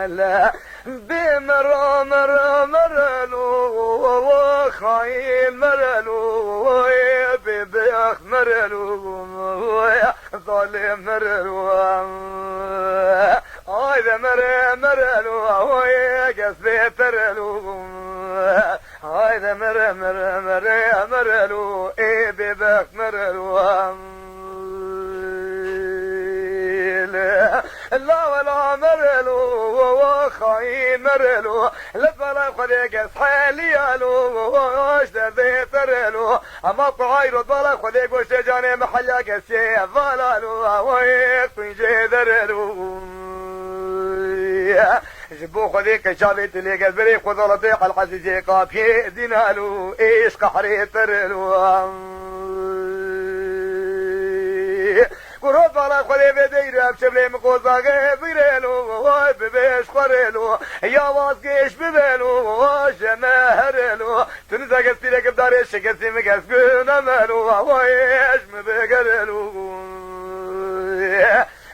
لا بمر مر مرلو خاين مرلو ببيخ مرلو ظالم مرلو هذا مرلو قصبي ترلو هذا مرلو ببيخ مرلو لا ولا مرلو خاين مرلو لفلا خليك حاليالو واش ذي ترلو اما طاير ضل خليك وش جاني محلك سي ضلالو ويك في درلو جبو خليك شافيت لي قلبي خذلتي على الحزيجي قافي دينالو ايش قحري ترلو قروب على خلي بدير بشبلي مقوزاقه بيريلو ببيش قريلو يا واسقيش ببيلو جماهريلو تنزا قستي لك بداريش قستي مقسقون مالو ويش مبقريلو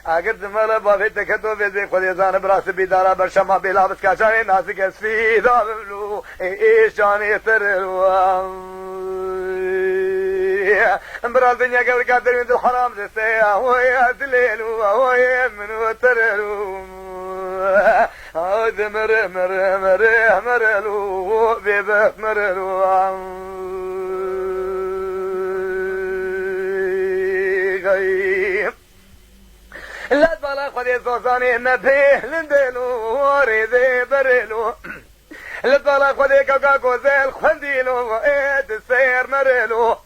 اقرد مالا بافي تكتو بيزي خلي زان براس بيدارا برشما بلا بس كاشاني ناسي قسفي دابلو ايش جاني تريلو امبرال دنيا قبل قادر من الحرام جسيا ويا دليلو ويا منو ترلو هذا مرلو بيبك مرلو لا تبالا خذي صوصاني نبيه لندلو وريدي برلو لطلع خذي كاكا كوزيل خنديلو ايد السير مريلو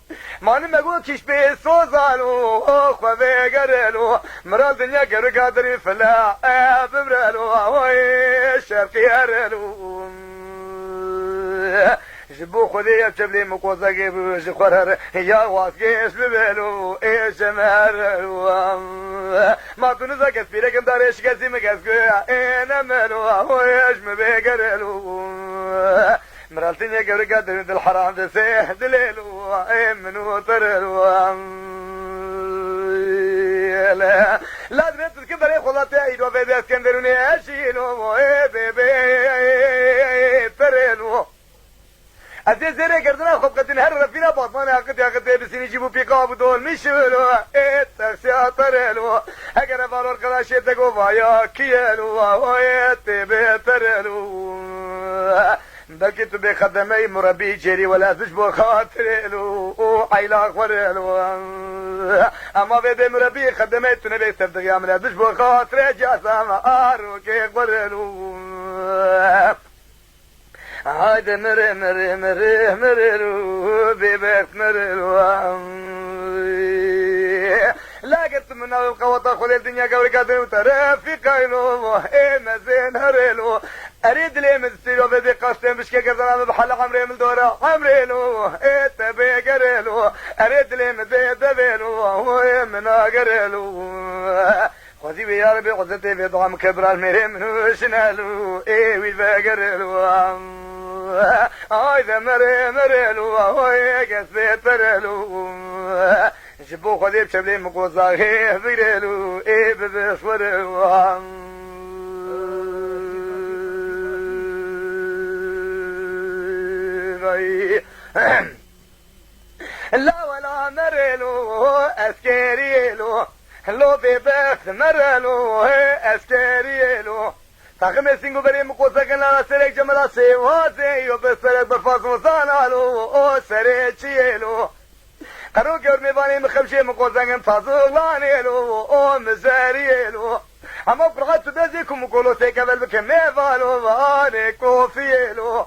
ما نمقو كيش بي سوزانو خذي قريلو مرال دنيا قر قادري فلا بمريلو ويشرقي اريلو جبو خذي يبشبلي مقوزاقي بوش خرر يا واسقيش ببيلو ايش مريلو ما تنزا كسبي لكم داريش كسي مكسكو اينا ملو ويش مبيقريلو مرالتين يا قبل قادر من الحرام دسيه دليلو منو ترلو لا دريت الكبر يخلطي عيدو في ذا اسكندروني اشيلو بيبي ترلو ازي زيري قردنا خب قد نهر فينا باطماني اقد بسيني جيبو بيقابو دول مشولو تاكسي ترلو اگر بارور قداشي تقو فايا كيلو ويتي بيترلو بكيت بخدمي مربي جيري ولا تشبو خاطرلو عيلا خورلو اما بيدي مربي خدمي تنبي تبدغي عملا تشبو خاطري جاسم ارو كي خورلو هذا مرلو بيبك مرلو لا قلت من القوطة خلي الدنيا قولي قادر وترافي قايلو ايما زين هريلو اريد لي مستيلو بدي قصتين بشكي قزران بحل عمري من دورة عمريلو ايه تبي قريلو اريد لي مزيد دبيلو ايمنا قريلو خذي يا ربي قصتي في ضعم كبر المري منو شنالو ايه ويبقرلو هذا مرلو ويا قصبي ترلو جبو خذي بشبلي مقوزاقي بيرلو ايه ببصورلو لا ولا مرلو اسكريلو لو بيبخ مرلو اسكريلو تاخم سينغو بري مقوزاقن لا سرك جملا سيوازي يوبسرك بفاس مصانالو او سريتشيلو قرو قرب مباني مخمشي مقوزاقن فازولانيلو او مزاريلو اما برغات بيزيكم مقولو تيكابل بكميفالو واني كوفيلو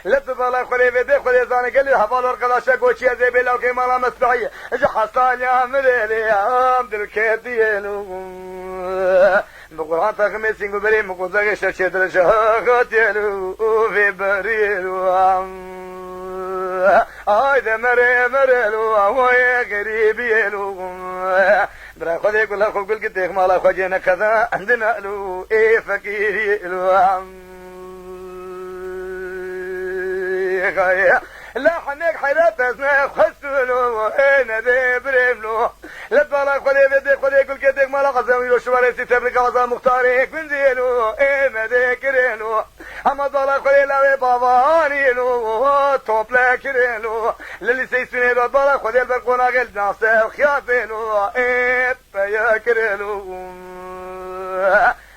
لتبالا خلي بيدي خلي زاني قال لي هبالور قلاشا قوشي زي بيلا وكي مالا مسبعية اجا حصاني عمليلي عمد الكيديلو بقران تاخمي سينغو بري مقوزاقي شرشي درشاقاتيلو في بريلو هايدا مريلو ويا قريبيلو برا خذي كل اخو كل كتيك مالا خجينا كذا عندنا لو ايه فكيريلو لا حنك حيرات اسنا خسلو انا ذي بريملو لطالا خلي بدي خلي كل كدك مالا قزم يوشواري ستبرك غزا مختاري كنزيلو مدي كريلو اما طالا خلي لاوي بابانيلو توبلا كريلو للي سيسوني دو طالا خلي البرقونا غير ناصر خيافيلو بيا كريلو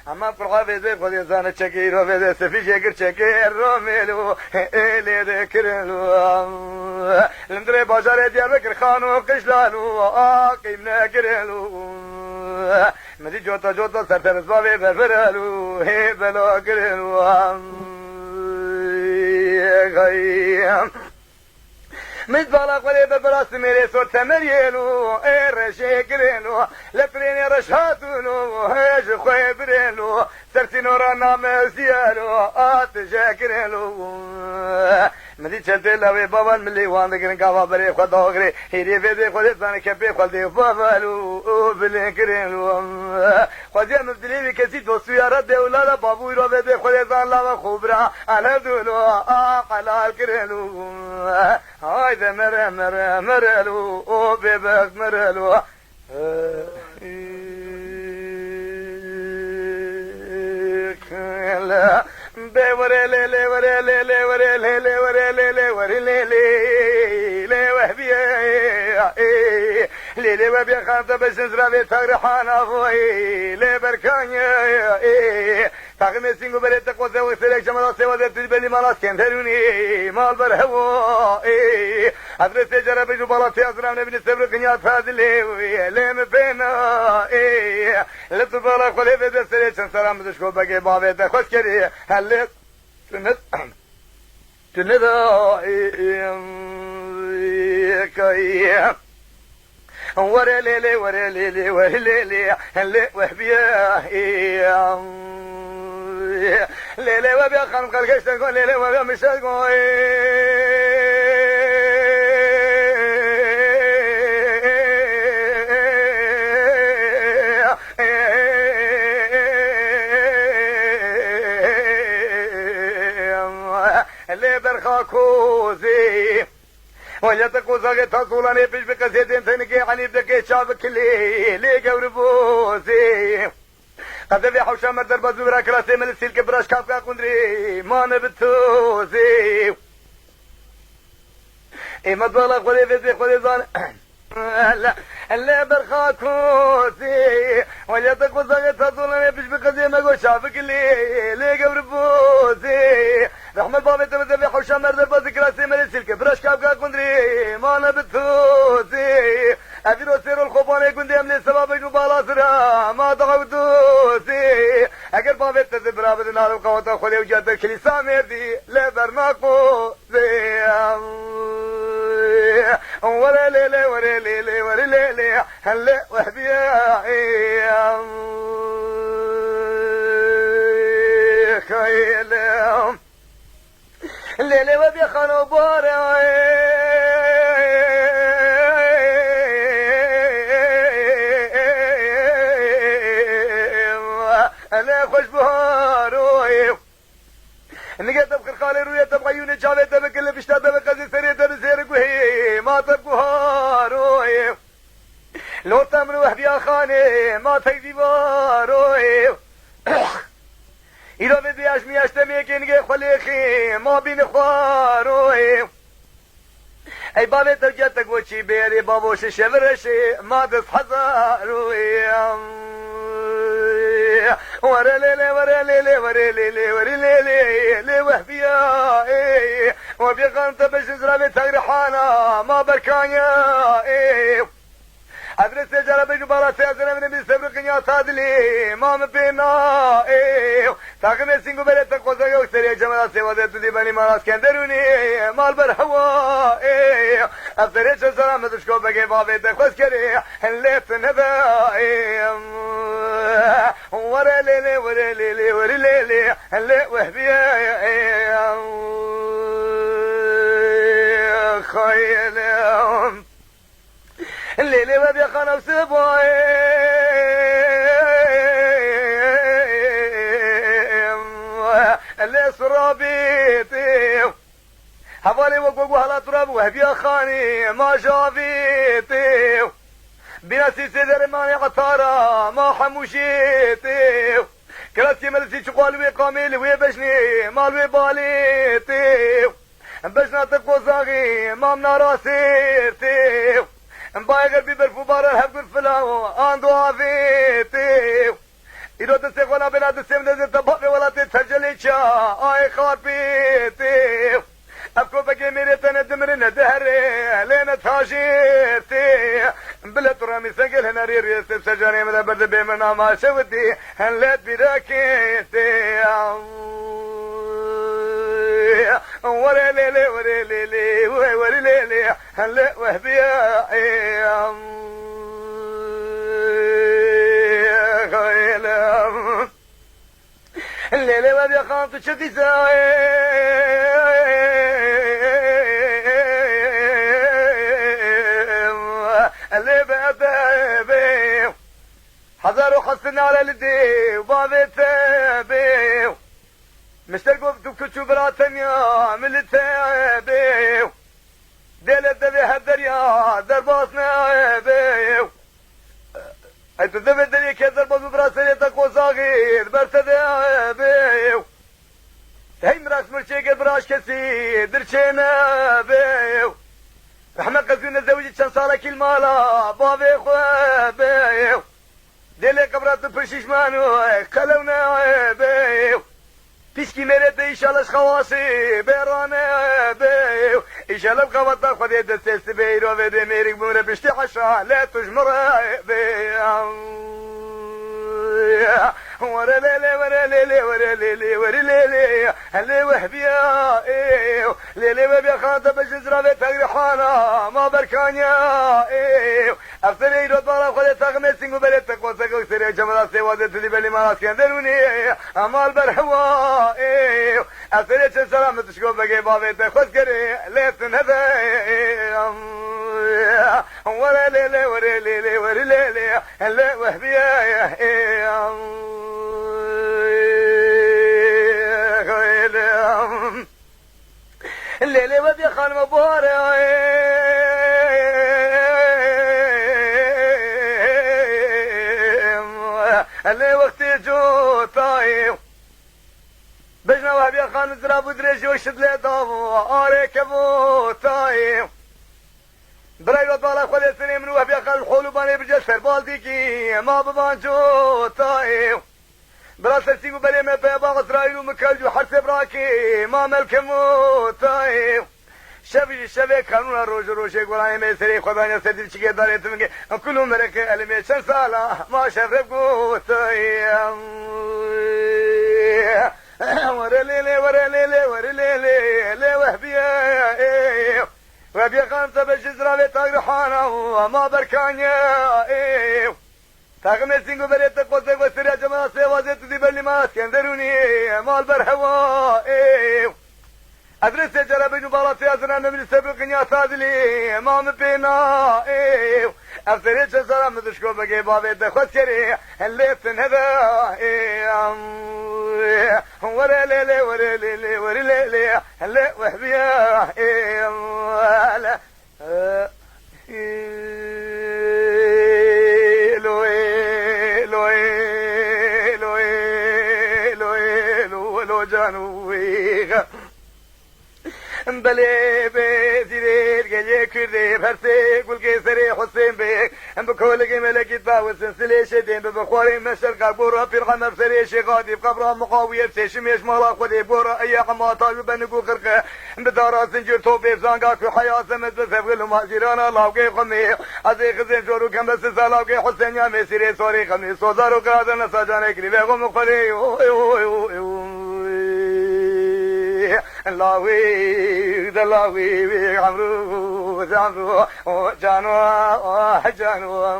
اما فرقا بيزي خودي زانه چكيرو بيزي سفي شكر چكير روميلو الي ذكرلو لندري بازار دياربكر خانو قشلالو قيمنا كرلو مدي جوتا جوتا سرترز بابي برفرلو بلو كرلو غيام مزبالا قولي ببراس ميري صوت تمريلو رشي كريلو لفريني رشاتونو هيج خوي بريلو سرتي نورا نام زيالو آتجا كريلو مدي چلتي لوي بابا ملي واندقرن كافا بري خدا غري هيري بيدي خودي زاني كبي خودي بابالو بلي كريلو خودي مبدلي بكسي دوستو يارد دولالا بابو يرو بيدي خودي زان لاوا خوبرا انا دولو قلال كريلو هاي مرلو او بيبك مرلو بوري لي وري لي وري لي وري لي وري لي وهبي لي وهبي خانت بس نزرا تغرحانا فوي لي بركانيا تاقم سينغو بريت قوزه وسلك جمال سوا تجبلي مالاس كندروني مال برهو ادرس جرب جو بالاتي ازرام نبي نسبر كنيا فاضلي لم بينا لتبالا خلي بده سلك سلام دشكو بقي بابه خوش كري هل تنت كاي ورا ليلي ورا ليلي ورا ليلي هل وهبيا ليلي وبيا خان قلقش تقول ليلي وبيا مش تقول اللي برخاكوزي ولا تقوزا تصولاني بيش بقزيدين ثنكي عني بدكي شابك لي قوربوزي قد في حوشة مردر بزورا كراسي من السيل كبراش كافكا قندري ما نبتوزي ايما دولا خولي فيزي خولي زان لا اللي برخاكوزي ولا تقوزا تصولاني بيش بقزي مقو شابك لي قوربوزي رحمة بابي تمزي حوشة مردر بزكراسي من السيل كبراش كافكا قندري ما نبتوزي افيرو سيرو الخوباني كندي امني سبابي نبالا سرا ما تغودوزي اگر بابي تزي برابر نارو قوتا خولي وجاد كليسا مردي لبرناكو زي ورا ليلي ورا ليلي ورا ليلي هلا وهبيا خيلهم ليلي وبيا خانو باري انا خوش بهاروي نقدر بخير خالي روية تبغى يوني جابي تبقى اللي بشتا تبقى زي سرية تبسيرك وهي ما تبقى هاروي لو تمر وهبي خاني ما تكذي باروي إذا بدي أشمي أشتمي كنجي خليخي ما بين خواروي أي بابي ترجعتك وشي بيري بابوش شبرشي ما تسحزاروي ورا ليلي ورا ليلي ورا ليلي ورا ليلي لي وهبيا وبي قانت باش نزرع تغرحانا ما بركانيا ادرس جرب جبارة سياسنا من بيسبر قنيا تادلي ما مبينا تاقم سينغو بريت قوزا يوكسري جمالا سيوازي تدي بني مالاس كندروني مال برهوا افسري شسرا مدشكو بقي بابي تخوز كري الليت نبا ورا ليلي ورا ليلي ورا ليلي اللي وهبيا خيلهم الليلي ما بيخانوا سبوي اللي سرابيتي حوالي وقوقو هلا تراب وهبيا خاني ما شافيتي بناسي سيدر ماني قطارة ما حموشيتي كراسي ملسي شقال وي قامل وي بشني مال وي باليتي بشنا تقوزاغي مامنا راسيرتي بايغر ببرفو بارا هفقر فلاو اندو عفيتي إذا تسيقونا بنا تسيم نزل تبقى ولا تتسجلي شا آي خاربيتي أفكو بكي ميري تندمرين دهري لين تهاجيتي بلا ترامي سجل هنا ريري سجاني مدى برد بيمنا ما شودي هنلت بداكيتي وري ليلي وري ليلي وري ليلي هنلت وهبيائي الليلة ما بيخاف تشتي ساوي اللي بأبي حذروا خصنا على الدي وبابي تابي مشتركوا بتوكتشو براتنيا من التابي ديل الدبي هالدريا درباصنا بي انتو دبي الدنيا كذر بابو براسني تقو صاغير برتدى بيو هاي مراس مرشيق براش كسي درشينا بيو رحمة قزونا زوجي كان صالك المالا بابي خوا بيو ديلي قبرات برشيش مانو خلونا بيو بيشكي مريد إيشالش خواسي بيرانا بيو إيشالب قوضا خذي دستيس بيرو بدي ميرك بمرا بشتي حشا لا تجمر بيو ورا ليلي ورا ليلي ورا ليلي ورا ليلي هلي وهبيا ايو ليلي ما بيخاطب بجزرة بتغري حانا ما بركانيا ايو افتر ايدو طالع خذي تغمسين وبلد تقوسك وسري جمرات سيوادة تلي بلي ما اسكندروني امال برهوا ايو افتر ايش السلام تشكو بقي بابي تخوز كري ليتن هذا ورا ليلي ورا ليلي ورا ليلي هلي وهبيا ايو الليلة ودي خان مباري اللي وقتي جو طايم بجنا وهبي خان زراب ودريجي وشد لي ضابو آريك ابو طايم برايلو طالع خلي سنين من وهبي خان الحولو باني برجسر بالديكي ما ببان جو طايم براسل سيقو بلي ما بيبا اسرائيل ومكالجو حرس براكي ما ملك موتايم شبي كانونا روش يقول ما يسري خدانيا سدير شكي داري تمكي كلهم مرك علمي شن سالا ما شرف قوتايم ورا ليلي ورا ليلي ورا ليلي لي وهبيا وهبيا خامسة بالجزرة بتاقرحانا وما بركانيا تاغمسين قبريت قوسك وسريع جماعة سيوازي تذيب اللي ما اسكندروني مال برهوا ادرس جربي نبالاتي ازنا من السابق يا تاذلي ما مبينا افسريت سلام تشكو بقي بابي دخوت كري اللي تنهذا ورا ليلي ورا ليلي ورا ليلي اللي وهبيا بلي بزيدير جاي كردي برسي قول كيسري حسين بيك بكل ملك باوس سلسلة شدين ببخوري مشرق بورا في الغمر سريشي غادي بقبرة مقاوية بسيشميش مرا خدي بورا اي قماطا يبنقو خرقه بدارا زنجر توبي بزانقاك في حياة سمت بسفق المهاجران لاوكي خمي عزي خزين جورو كم بس سالاوكي حسين يا مسيري سوري خمي سوزارو قادر نساجاني كريبه غمقري لاوي عمرو جانو جانو